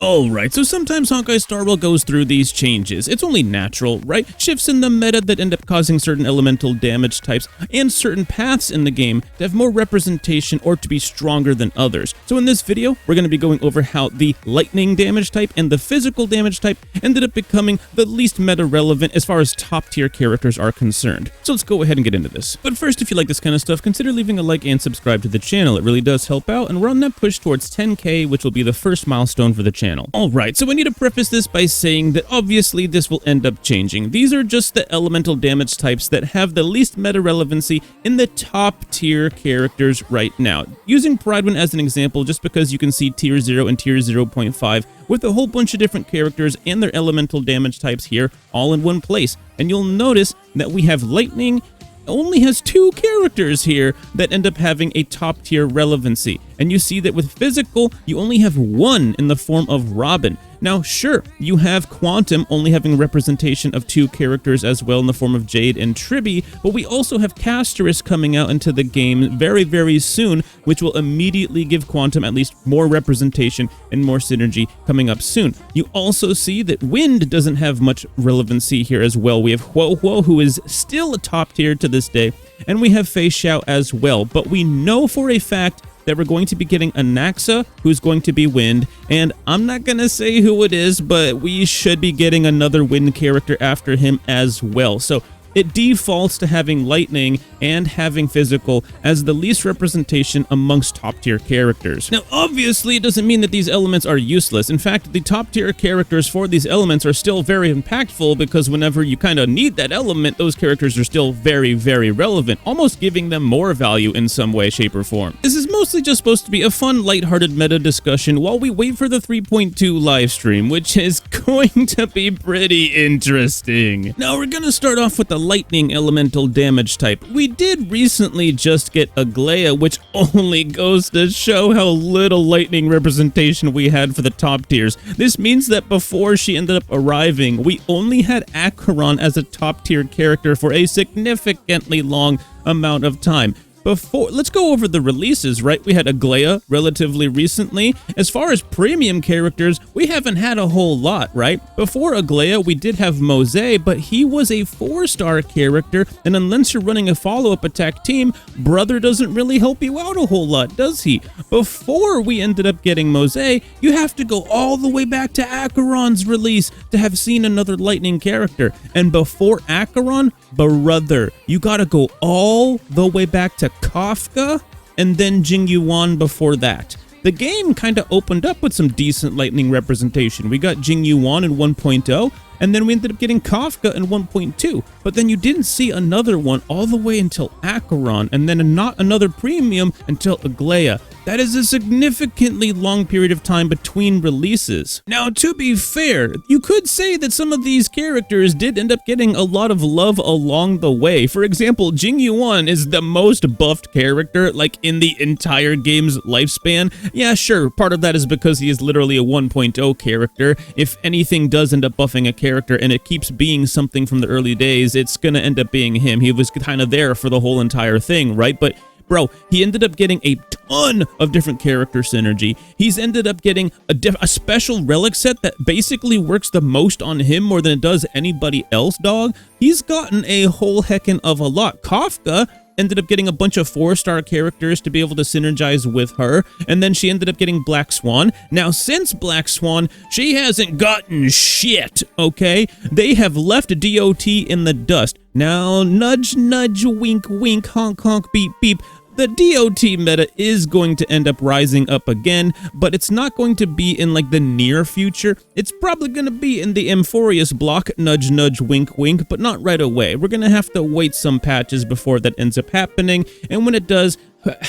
Alright, so sometimes Honkai Star Rail goes through these changes. It's only natural, right? Shifts in the meta that end up causing certain elemental damage types and certain paths in the game to have more representation or to be stronger than others. So in this video, we're going to be going over how the lightning damage type and the physical damage type ended up becoming the least meta relevant as far as top tier characters are concerned. So let's go ahead and get into this. But first, if you like this kind of stuff, consider leaving a like and subscribe to the channel. It really does help out, and we're on that push towards 10K, which will be the first milestone for the channel. Alright, so I need to preface this by saying that obviously this will end up changing. These are just the elemental damage types that have the least meta relevancy in the top tier characters right now. Using Pridewind as an example, just because you can see tier 0 and tier 0.5 with a whole bunch of different characters and their elemental damage types here all in one place. And you'll notice that we have lightning only has 2 characters here that end up having a top tier relevancy. And you see that with physical, you only have 1 in the form of Robin. Now, sure, you have Quantum only having representation of 2 characters as well in the form of Jade and Tribby, but we also have Casterus coming out into the game very, very soon, which will immediately give Quantum at least more representation and more synergy coming up soon. You also see that Wind doesn't have much relevancy here as well. We have Huo, who is still a top tier to this day, and we have Fei Xiao as well, but we know for a fact that we're going to be getting a Naxa, who's going to be Wind, and I'm not going to say who it is, but we should be getting another Wind character after him as well. So it defaults to having lightning and having physical as the least representation amongst top tier characters. Now, obviously, it doesn't mean that these elements are useless. In fact, the top tier characters for these elements are still very impactful because whenever you kind of need that element, those characters are still very, very relevant, almost giving them more value in some way, shape, or form. This is mostly just supposed to be a fun, lighthearted meta discussion while we wait for the 3.2 live stream, which is going to be pretty interesting. Now, we're gonna start off with the lightning elemental damage type. We did recently just get Aglaia, which only goes to show how little lightning representation we had for the top tiers. This means that before she ended up arriving, we only had Acheron as a top tier character for a significantly long amount of time. Let's go over the releases, right? We had Aglaia relatively recently. As far as premium characters, we haven't had a whole lot, right? Before Aglaia, we did have Mose, but he was a 4-star character, and unless you're running a follow-up attack team, Brother doesn't really help you out a whole lot, does he? Before we ended up getting Mose, you have to go all the way back to Acheron's release to have seen another lightning character. And before Acheron, Brother, you gotta go all the way back to Kafka and then Jing Yuan before that. The game kind of opened up with some decent lightning representation. We got Jing Yuan in 1.0, and then we ended up getting Kafka in 1.2, but then you didn't see another one all the way until Acheron, and then not another premium until Aglaia. That is a significantly long period of time between releases. Now, to be fair, you could say that some of these characters did end up getting a lot of love along the way. For example, Jing Yuan is the most buffed character, like, in the entire game's lifespan. Yeah, sure, part of that is because he is literally a 1.0 character. If anything does end up buffing a character and it keeps being something from the early days, it's gonna end up being him. He was kind of there for the whole entire thing, right? But bro, he ended up getting a ton of different character synergy. He's ended up getting a special relic set that basically works the most on him more than it does anybody else, dog. He's gotten a whole heckin' of a lot. Kafka ended up getting a bunch of 4-star characters to be able to synergize with her, and then she ended up getting Black Swan. Now, since Black Swan, she hasn't gotten shit, okay? They have left DOT in the dust. Now, nudge, nudge, wink, wink, honk, honk, beep, beep. The DOT meta is going to end up rising up again, but it's not going to be in like the near future. It's probably going to be in the Amphorius block, nudge, nudge, wink, wink, but not right away. We're going to have to wait some patches before that ends up happening, and when it does,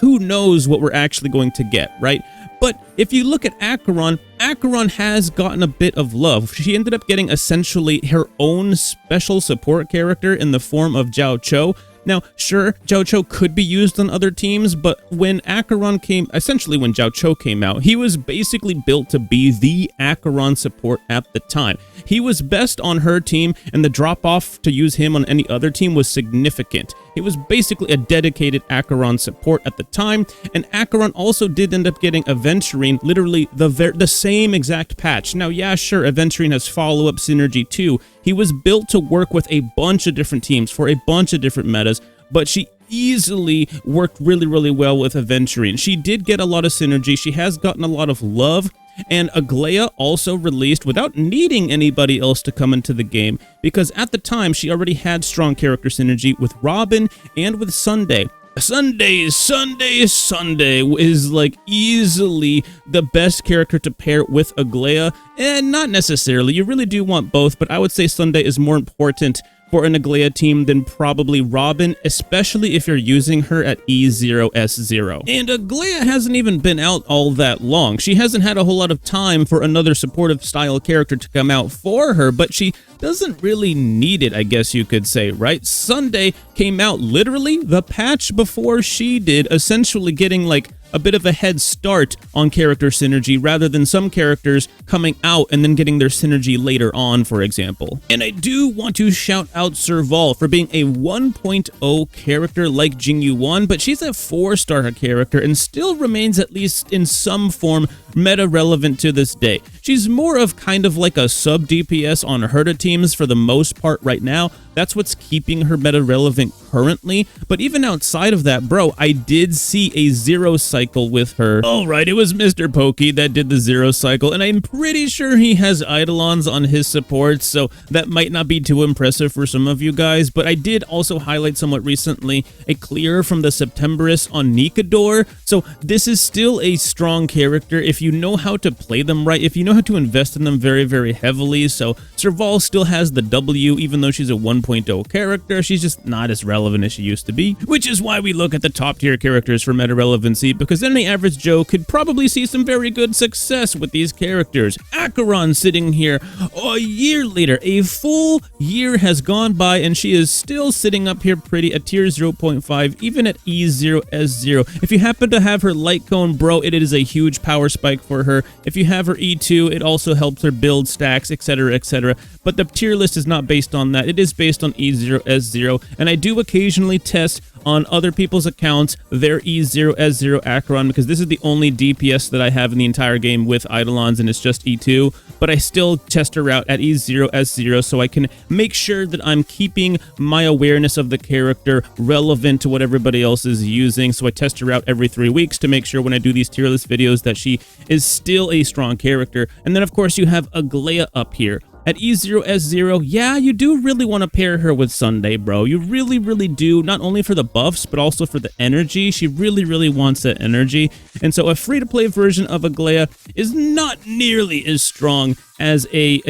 who knows what we're actually going to get, right? But if you look at Acheron, Acheron has gotten a bit of love. She ended up getting essentially her own special support character in the form of Jiao Cho. Now, sure, Jiao Cho could be used on other teams, but when Jiao Cho came out, he was basically built to be the Acheron support at the time. He was best on her team, and the drop-off to use him on any other team was significant. He was basically a dedicated Acheron support at the time, and Acheron also did end up getting Aventurine, literally the same exact patch. Now, yeah, sure, Aventurine has follow-up synergy too. He was built to work with a bunch of different teams for a bunch of different metas, but she easily worked really well with Aventurine. She did get a lot of synergy. She has gotten a lot of love, and Aglaia also released without needing anybody else to come into the game, because at the time she already had strong character synergy with Robin and with Sunday. Sunday is like easily the best character to pair with Aglaia, and not necessarily. You really do want both, but I would say Sunday is more important for an Aglaia team than probably Robin, especially if you're using her at E0S0. And Aglaia hasn't even been out all that long. She hasn't had a whole lot of time for another supportive style character to come out for her, but she doesn't really need it, I guess you could say, right? Sunday came out literally the patch before she did, essentially getting like a bit of a head start on character synergy rather than some characters coming out and then getting their synergy later on, for example. And I do want to shout out Serval for being a 1.0 character like Jing Yuan, but she's a 4-star character and still remains at least in some form meta relevant to this day. She's more of kind of like a sub DPS on Herta teams for the most part right now. That's what's keeping her meta relevant currently. But even outside of that, bro, I did see a 0 cycle with her. Alright, it was Mr. Pokey that did the 0 cycle, and I'm pretty sure he has Eidolons on his support, so that might not be too impressive for some of you guys. But I did also highlight somewhat recently a clear from the Septemberist on Nikador. So this is still a strong character if you know how to play them right, if you know how to invest in them very heavily. So Serval still has the W, even though she's a 1.0 character. She's just not as relevant as she used to be, which is why we look at the top tier characters for meta relevancy, because any average Joe could probably see some very good success with these characters. Acheron sitting here a year later, a full year has gone by, and she is still sitting up here pretty at tier 0.5, even at E0S0. If you happen to have her light cone, bro, it is a huge power spike for her. If you have her E2, it also helps her build stacks, etc, etc. But the tier list is not based on that. It is based on E0S0, and I do occasionally test on other people's accounts their E0S0 Acheron, because this is the only DPS that I have in the entire game with Eidolons, and it's just E2, but I still test her out at E0S0 so I can make sure that I'm keeping my awareness of the character relevant to what everybody else is using. So I test her out every 3 weeks to make sure when I do these tier list videos that she is still a strong character. And then of course you have Aglaia up here. At E0S0, yeah, you do really want to pair her with Sunday, bro. You really do, not only for the buffs, but also for the energy. She really wants that energy. And so a free-to-play version of Aglaia is not nearly as strong as a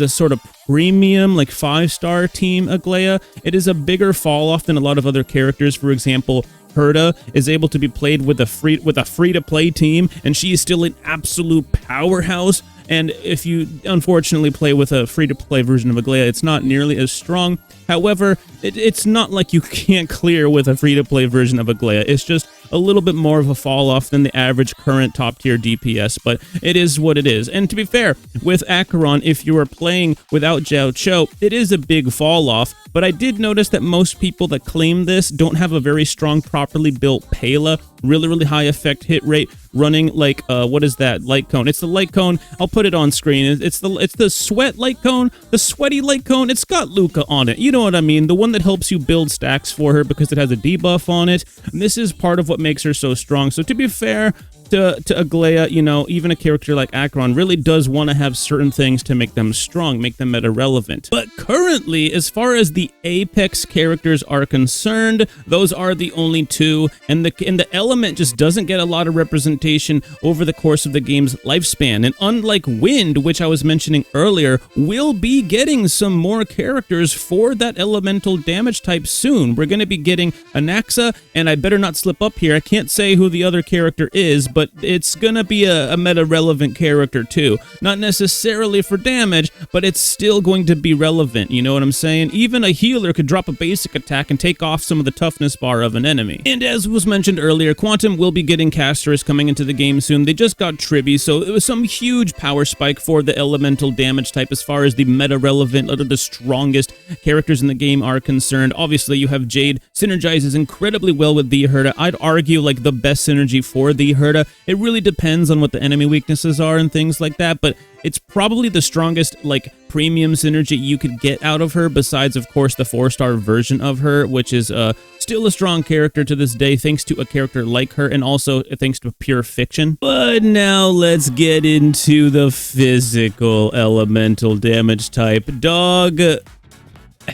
sort of premium, like 5-star team Aglaia. It is a bigger fall-off than a lot of other characters. For example, Herta is able to be played with a free-to-play team, and she is still an absolute powerhouse. And if you unfortunately play with a free-to-play version of Aglaia, it's not nearly as strong. However, it's not like you can't clear with a free-to-play version of Aglaia. It's just a little bit more of a fall-off than the average current top-tier DPS, but it is what it is. And to be fair, with Acheron, if you are playing without Jiao Cho, it is a big fall-off, but I did notice that most people that claim this don't have a very strong, properly built Pela, really high effect hit rate, running like, what is that, light cone? It's the light cone, I'll put it on screen, it's the sweat light cone, the sweaty light cone, it's got Luca on it, you know what I mean, the one that helps you build stacks for her because it has a debuff on it, and this is part of what makes her so strong. So to be fair to Aglaia, you know, even a character like Acheron really does want to have certain things to make them strong, make them meta relevant. But currently, as far as the Apex characters are concerned, those are the only two, and the element just doesn't get a lot of representation over the course of the game's lifespan. And unlike Wind, which I was mentioning earlier, we'll be getting some more characters for that elemental damage type soon. We're going to be getting Anaxa, and I better not slip up here. I can't say who the other character is, but but it's gonna be a meta-relevant character too. Not necessarily for damage, but it's still going to be relevant, you know what I'm saying? Even a healer could drop a basic attack and take off some of the toughness bar of an enemy. And as was mentioned earlier, Quantum will be getting casters coming into the game soon. They just got Tribby, so it was some huge power spike for the elemental damage type as far as the meta-relevant, or the strongest characters in the game are concerned. Obviously, you have Jade, synergizes incredibly well with the Herda. I'd argue like the best synergy for the Herda. It really depends on what the enemy weaknesses are and things like that, but it's probably the strongest, like, premium synergy you could get out of her, besides, of course, the 4-star version of her, which is still a strong character to this day, thanks to a character like her, and also thanks to pure fiction. But now let's get into the physical elemental damage type. Dog,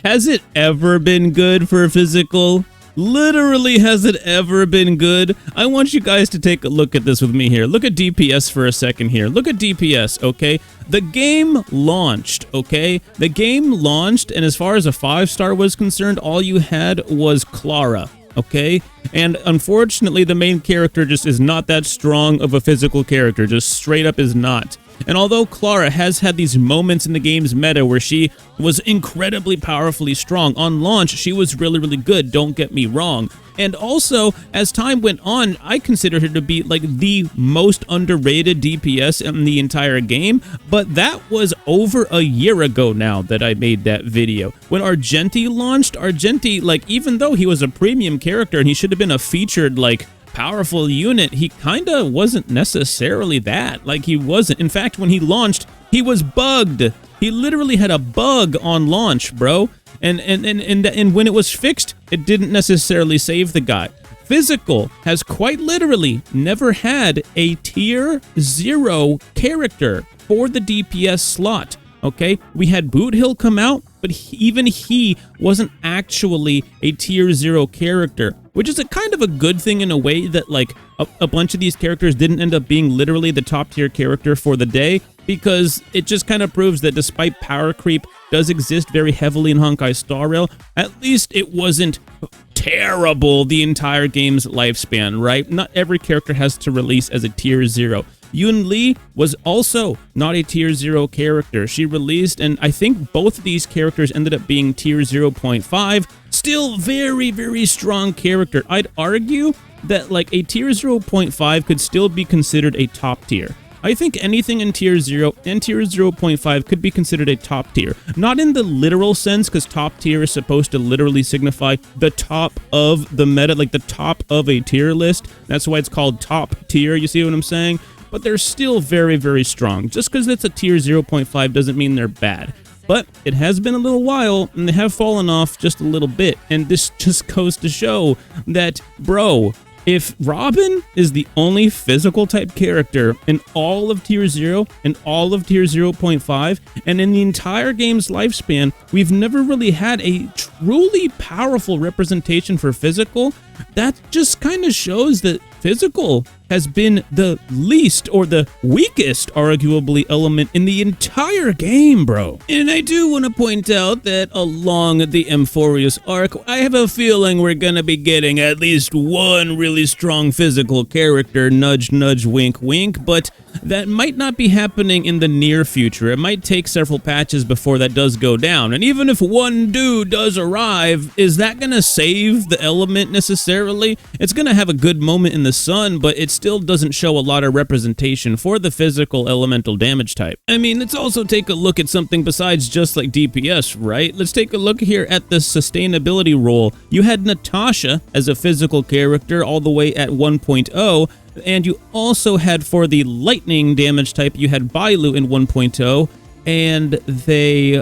has it ever been good for physical? Literally, has it ever been good? I want you guys to take a look at this with me here. Look at DPS for a second here. Look at DPS, okay? The game launched, okay? The game launched, and as far as a 5-star was concerned, all you had was Clara, okay? And unfortunately, the main character just is not that strong of a physical character. Just straight up is not. And although Clara has had these moments in the game's meta where she was incredibly powerfully strong, on launch she was really, really good, don't get me wrong. And also, as time went on, I consider her to be like the most underrated DPS in the entire game, but that was over a year ago now that I made that video. When Argenti launched, Argenti, like, even though he was a premium character and he should have been a featured, like, powerful unit, he kinda wasn't necessarily that. Like, he wasn't. In fact, when he launched, he was bugged. He literally had a bug on launch, bro. And when it was fixed, it didn't necessarily save the guy. Physical has quite literally never had a tier 0 character for the DPS slot. Okay, we had Boot Hill come out, but even he wasn't actually a tier 0 character, which is a kind of a good thing in a way that, like, a bunch of these characters didn't end up being literally the top tier character for the day, because it just kind of proves that despite power creep does exist very heavily in Honkai Star Rail, at least it wasn't terrible the entire game's lifespan, right? Not every character has to release as a tier 0. Yun Li was also not a tier 0 character. She released, and I think both of these characters ended up being tier 0.5. Still very, very strong character. I'd argue that like a tier 0.5 could still be considered a top tier. I think anything in tier 0 and tier 0.5 could be considered a top tier. Not in the literal sense, because top tier is supposed to literally signify the top of the meta, like the top of a tier list. That's why it's called top tier, you see what I'm saying? But they're still very, very strong. Just because it's a tier 0.5 doesn't mean they're bad. But it has been a little while, and they have fallen off just a little bit. And this just goes to show that, bro, if Robin is the only physical type character in all of tier 0 and all of tier 0.5, and in the entire game's lifespan, we've never really had a truly powerful representation for physical, that just kind of shows that physical has been the least, or the weakest, arguably, element in the entire game, bro. And I do want to point out that along the Amphorius arc, I have a feeling we're gonna be getting at least one really strong physical character, nudge, nudge, wink, wink, but that might not be happening in the near future. It might take several patches before that does go down. And even if one dude does arrive, is that gonna save the element necessarily? It's gonna have a good moment in the sun, but it still doesn't show a lot of representation for the physical elemental damage type. I mean, let's also take a look at something besides just like DPS, right? Let's take a look here at the sustainability role. You had Natasha as a physical character all the way at 1.0, and you also had, for the lightning damage type, you had Bailu in 1.0, and they,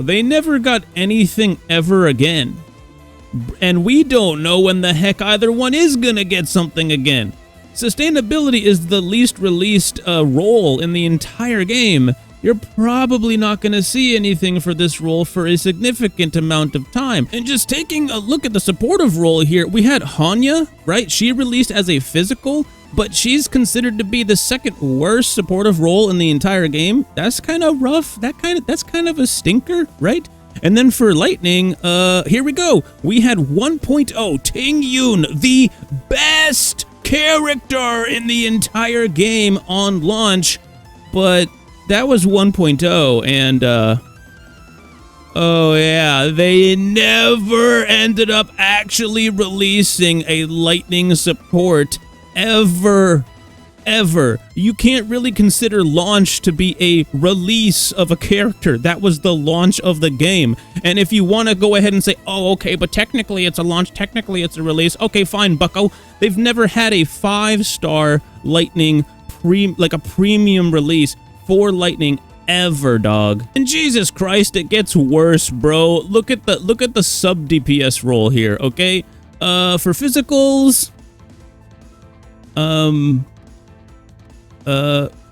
they never got anything ever again. And we don't know when the heck either one is gonna get something again. Sustainability is the least released role in the entire game. You're probably not going to see anything for this role for a significant amount of time. And just taking a look at the supportive role here, we had Hanya, right? She released as a physical, but she's considered to be the second worst supportive role in the entire game. That's kind of rough. That's kind of a stinker, right? And then for Lightning, here we go. We had 1.0 Ting Yun, the best character in the entire game on launch, but that was 1.0, and oh yeah, they never ended up actually releasing a lightning support ever. You can't really consider launch to be a release of a character. That was the launch of the game. And if you want to go ahead and say, oh, okay, but technically it's a launch, technically it's a release, okay, fine, bucko. They've never had a 5-star lightning, like a premium release for lightning ever, dog. And Jesus Christ, it gets worse, bro. Look at the sub DPS roll here, okay? For physicals,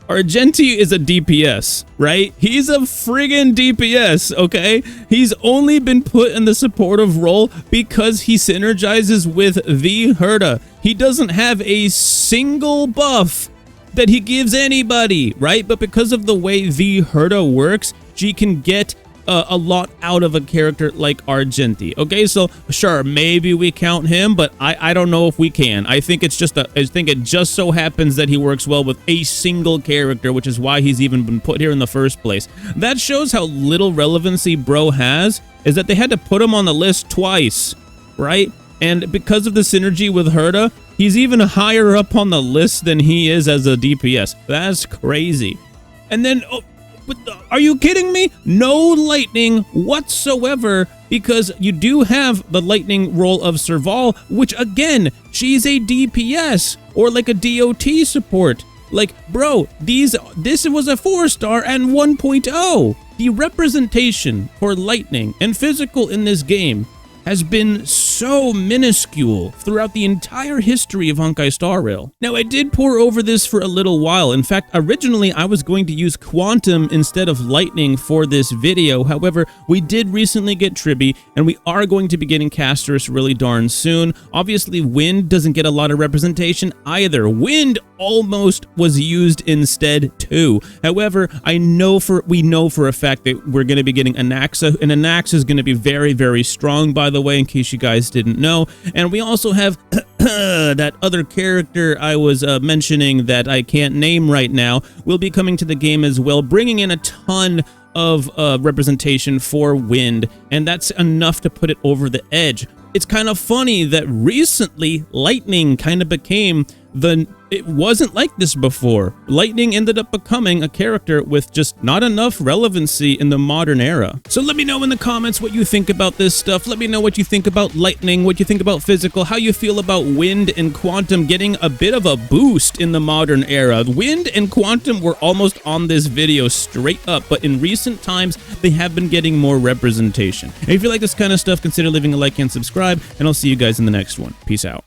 Argenti is a DPS, right? He's a friggin' DPS, okay? He's only been put in the supportive role because he synergizes with the Herda. He doesn't have a single buff that he gives anybody, right? But because of the way the Herda works, she can get a lot out of a character like Argenti. Okay, so sure, maybe we count him, but I don't know if we can. I think it just so happens that he works well with a single character, which is why he's even been put here in the first place. That shows how little relevancy bro has, is that they had to put him on the list twice, right? And because of the synergy with Herda, he's even higher up on the list than he is as a DPS. That's crazy. And then, but are you kidding me? No lightning whatsoever, because you do have the lightning roll of Serval, which again, she's a DPS or like a DOT support. Like, bro, this was a 4-star and 1.0. The representation for lightning and physical in this game has been so minuscule throughout the entire history of Honkai Star Rail. Now, I did pore over this for a little while. In fact, originally I was going to use Quantum instead of Lightning for this video. However, we did recently get Tribby, and we are going to be getting Casterus really darn soon. Obviously, Wind doesn't get a lot of representation either. Wind almost was used instead too. However, we know for a fact that we're going to be getting Anaxa, and Anaxa is going to be very, very strong, by the way, in case you guys didn't know. And we also have that other character I was mentioning that I can't name right now will be coming to the game as well, bringing in a ton of representation for Wind, and that's enough to put it over the edge. It's kind of funny that recently Lightning kind of became it wasn't like this before. Lightning ended up becoming a character with just not enough relevancy in the modern era. So let me know in the comments what you think about this stuff. Let me know what you think about Lightning, what you think about Physical, how you feel about Wind and Quantum getting a bit of a boost in the modern era. Wind and Quantum were almost on this video straight up, but in recent times, they have been getting more representation. And if you like this kind of stuff, consider leaving a like and subscribe, and I'll see you guys in the next one. Peace out.